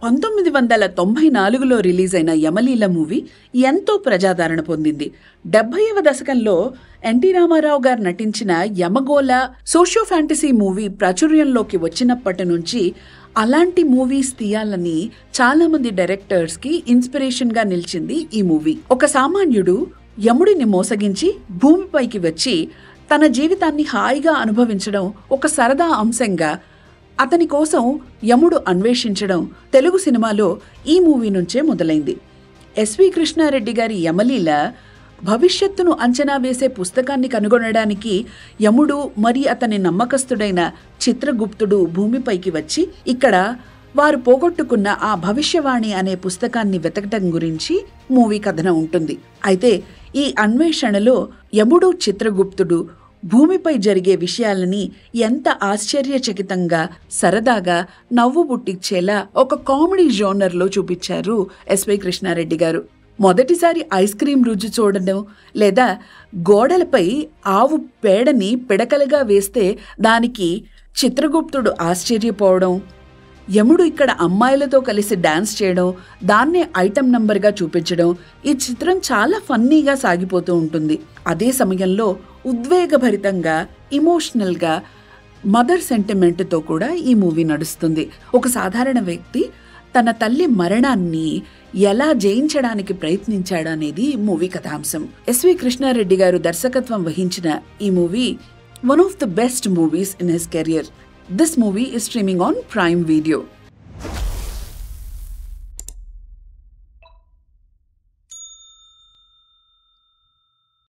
1994లో release అయిన Yamaleela movie ఎంతో ప్రజాదరణ పొందింది. 70వ దశకంలో ఎన్టీ రామారావు గారు నటించిన యమగోళ సోషియో ఫ్యాంటసీ మూవీ ప్రాచుర్యంలోకి వచ్చినప్పటి నుంచి అలాంటి మూవీస్ తీయాలని చాలా మంది డైరెక్టర్స్ కి ఇన్స్పిరేషన్ గా నిలిచింది ఈ మూవీ. ఒక సామాన్యుడు యముడిని మోసగించి భూమిపైకి వచ్చి తన జీవితాన్ని హాయిగా అనుభవించడం ఒక సరదా అంశంగా అతని కోసం యముడు అన్వేషించడం తెలుగు సినిమాలో ఈ మూవీ నుంచే మొదలైంది. ఎస్వి కృష్ణారెడ్డి గారి యమలీల భవిష్యత్తును అంచనా వేసే పుస్తకాన్ని కనుగొనడానికి యముడు మరి అతని నమ్మకస్తుడైన చిత్రగుప్తుడు భూమిపైకి వచ్చి ఇక్కడ వారు పోగొట్టుకున్న ఆ భవిష్యవాణి అనే పుస్తకాన్ని వెతకటం గురించి మూవీ కథనం ఉంటుంది. అయితే ఈ అన్వేషణలో యముడు చిత్రగుప్తుడు భూమిపై జరిగే విషయాలని ఎంత ఆశ్చర్యచకితంగా సరదాగా నవ్వు పుట్టించేలా ఒక కామెడీ జోనర్లో చూపించారు ఎస్వి కృష్ణారెడ్డి గారు. మొదటిసారి ఐస్ క్రీం రుచి చూడడం లేదా గోడలపై ఆవు పేడని పిడకలుగా వేస్తే దానికి చిత్రగుప్తుడు ఆశ్చర్యపోవడం, యముడు ఇక్కడ అమ్మాయిలతో కలిసి డాన్స్ చేయడం, దాన్నే ఐటమ్ నంబర్గా చూపించడం, ఈ చిత్రం చాలా ఫన్నీగా సాగిపోతూ ఉంటుంది. అదే సమయంలో ఉద్వేగభరితంగా ఇమోషనల్గా మదర్ సెంటిమెంట్తో కూడా ఈ మూవీ నడుస్తుంది. ఒక సాధారణ వ్యక్తి తన తల్లి మరణాన్ని ఎలా జయించడానికి ప్రయత్నించాడనేది మూవీ కథాంశం. ఎస్వి కృష్ణారెడ్డి గారు దర్శకత్వం వహించిన ఈ movie one of the best movies in his career. This movie is streaming on Prime Video.